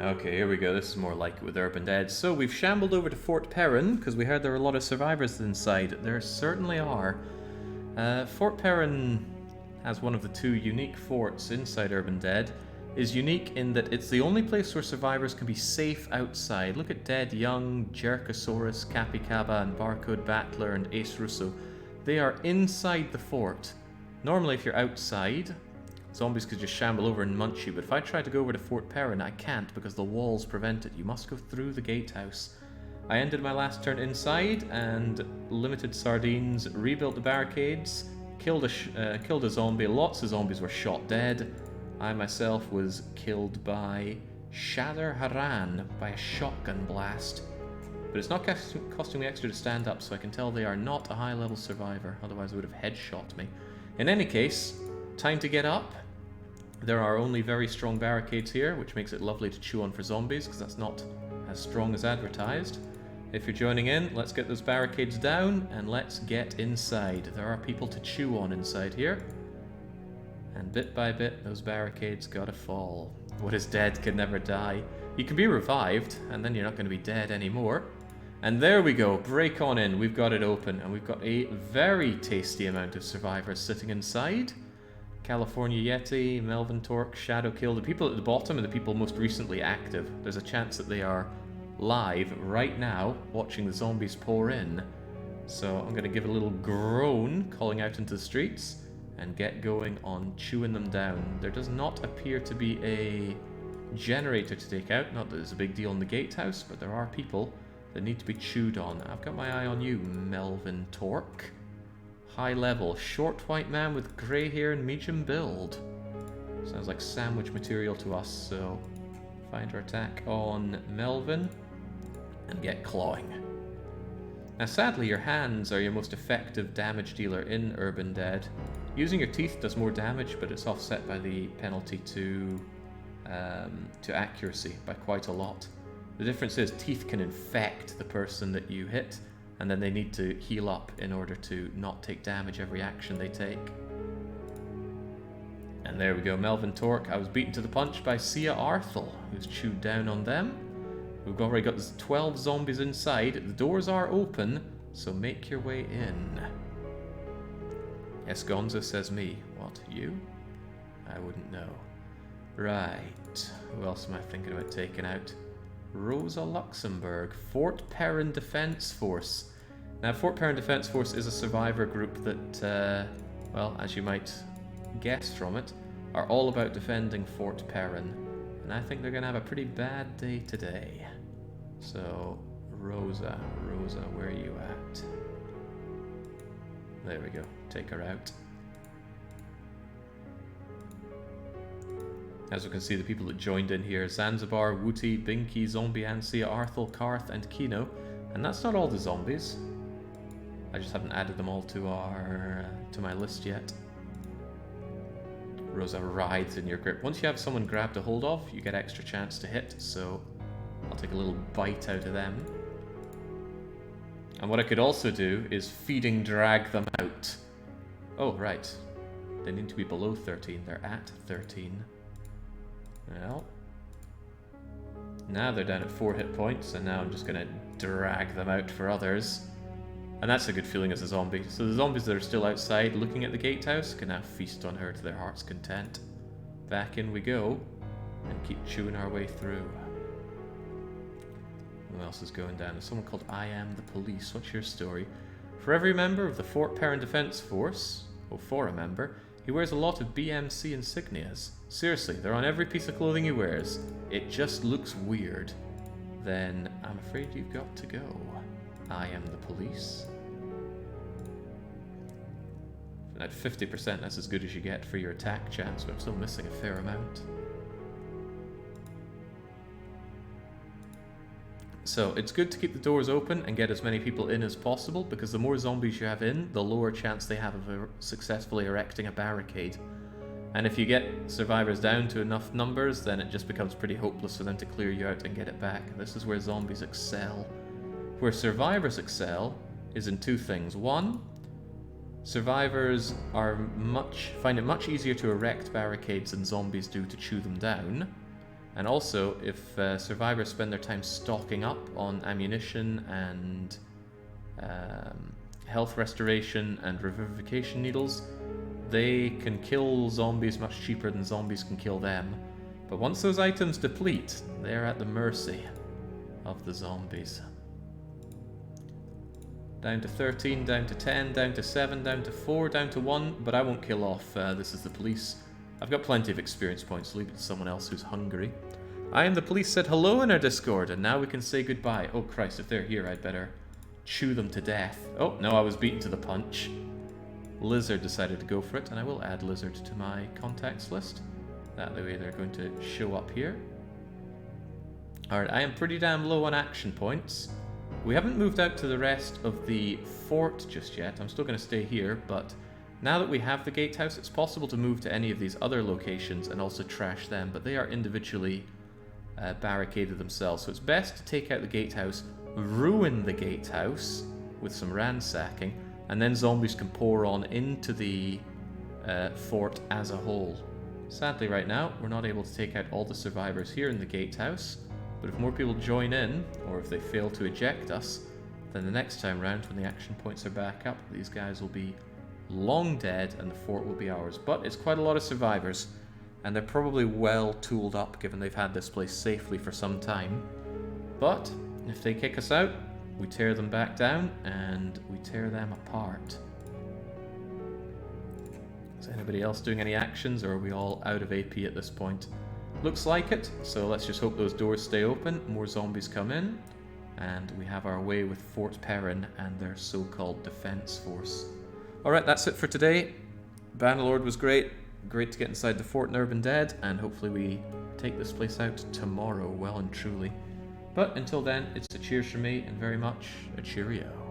Okay, here we go. This is more like it with Urban Dead. So we've shambled over to Fort Perryn because we heard there were a lot of survivors inside. There certainly are. Fort Perryn has one of the two unique forts inside Urban Dead. Is unique in that it's the only place where survivors can be safe outside. Look at Dead Young, Jerkosaurus, Capicaba, and Barcode Battler, and Ace Russo. They are inside the fort. Normally, if you're outside, zombies could just shamble over and munch you, but if I try to go over to Fort Perryn, I can't because the walls prevent it. You must go through the gatehouse. I ended my last turn inside and limited sardines, rebuilt the barricades, killed a zombie. Lots of zombies were shot dead. I myself was killed by Shadar Haran by a shotgun blast. But it's not costing me extra to stand up, so I can tell they are not a high-level survivor, otherwise they would have headshot me. In any case, time to get up. There are only very strong barricades here, which makes it lovely to chew on for zombies, because that's not as strong as advertised. If you're joining in, let's get those barricades down, and let's get inside. There are people to chew on inside here. And bit by bit, those barricades gotta fall. What is dead can never die. You can be revived, and then you're not going to be dead anymore. And there we go, break on in. We've got it open, and we've got a very tasty amount of survivors sitting inside. California Yeti, Melvin Torque, Shadowkill. The people at the bottom are the people most recently active. There's a chance that they are live right now, watching the zombies pour in. So I'm going to give a little groan, calling out into the streets, and get going on chewing them down. There does not appear to be a generator to take out. Not that there's a big deal in the gatehouse, but there are people that need to be chewed on. I've got my eye on you, Melvin Torque. High level, short white man with grey hair and medium build. Sounds like sandwich material to us, so find our attack on Melvin and get clawing. Now sadly, your hands are your most effective damage dealer in Urban Dead. Using your teeth does more damage, but it's offset by the penalty to accuracy by quite a lot. The difference is teeth can infect the person that you hit, and then they need to heal up in order to not take damage every action they take. And there we go, Melvin Torque. I was beaten to the punch by Sia Arthel, who's chewed down on them. We've already got 12 zombies inside. The doors are open, so make your way in. Esgonza says me. What, you? I wouldn't know. Right, who else am I thinking about taking out? Rosa Luxemburg, Fort Perryn Defense Force. Now, Fort Perryn Defense Force is a survivor group that, well, as you might guess from it, are all about defending Fort Perryn. And I think they're going to have a pretty bad day today. So, Rosa, where are you at? There we go, take her out. As we can see, the people that joined in here: Zanzibar, Wooty, Binky, Zombie, Ansia, Arthel, Karth, and Kino. And that's not all the zombies. I just haven't added them all to my list yet. Rosa rides in your grip. Once you have someone grabbed a hold of, you get extra chance to hit, so I'll take a little bite out of them. And what I could also do is feeding drag them out. Oh, right. They need to be below 13. They're at 13. Well, now they're down at 4 hit points, and now I'm just going to drag them out for others. And that's a good feeling as a zombie. So the zombies that are still outside looking at the gatehouse can now feast on her to their heart's content. Back in we go, and keep chewing our way through. Who else is going down? There's someone called I Am the Police. What's your story? For every member of the Fort Perryn Defense Force, or for a member, he wears a lot of BMC insignias. Seriously, they're on every piece of clothing he wears. It just looks weird. Then I'm afraid you've got to go. I am the police. At 50%, that's as good as you get for your attack chance, but I'm still missing a fair amount. So it's good to keep the doors open and get as many people in as possible, because the more zombies you have in, the lower chance they have of successfully erecting a barricade. And if you get survivors down to enough numbers, then it just becomes pretty hopeless for them to clear you out and get it back. This is where zombies excel. Where survivors excel is in two things. One, survivors find it much easier to erect barricades than zombies do to chew them down. And also, if survivors spend their time stocking up on ammunition and health restoration and revivification needles, they can kill zombies much cheaper than zombies can kill them. But once those items deplete, they're at the mercy of the zombies. Down to 13, down to 10, down to 7, down to 4, down to 1, but I won't kill off. This is the police. I've got plenty of experience points, leave it to someone else who's hungry. I am the police said hello in our Discord, and now we can say goodbye. Oh Christ, if they're here, I'd better chew them to death. Oh, no, I was beaten to the punch. Lizard decided to go for it, and I will add Lizard to my contacts list. That way they're going to show up here. Alright, I am pretty damn low on action points. We haven't moved out to the rest of the fort just yet. I'm still going to stay here, but now that we have the gatehouse, it's possible to move to any of these other locations and also trash them, but they are individually barricaded themselves. So it's best to take out the gatehouse, ruin the gatehouse with some ransacking, and then zombies can pour on into the fort as a whole. Sadly right now, we're not able to take out all the survivors here in the gatehouse, but if more people join in, or if they fail to eject us, then the next time round when the action points are back up, these guys will be long dead and the fort will be ours. But it's quite a lot of survivors, and they're probably well tooled up given they've had this place safely for some time. But if they kick us out, we tear them back down and we tear them apart. Is anybody else doing any actions, or are we all out of AP at this point? Looks like it, so let's just hope those doors stay open, more zombies come in, and we have our way with Fort Perryn and their so-called defense force. Alright, that's it for today. Bannerlord was great. Great to get inside the fort in Urban Dead, and hopefully we take this place out tomorrow, well and truly. But until then, it's a cheers from me, and very much a cheerio.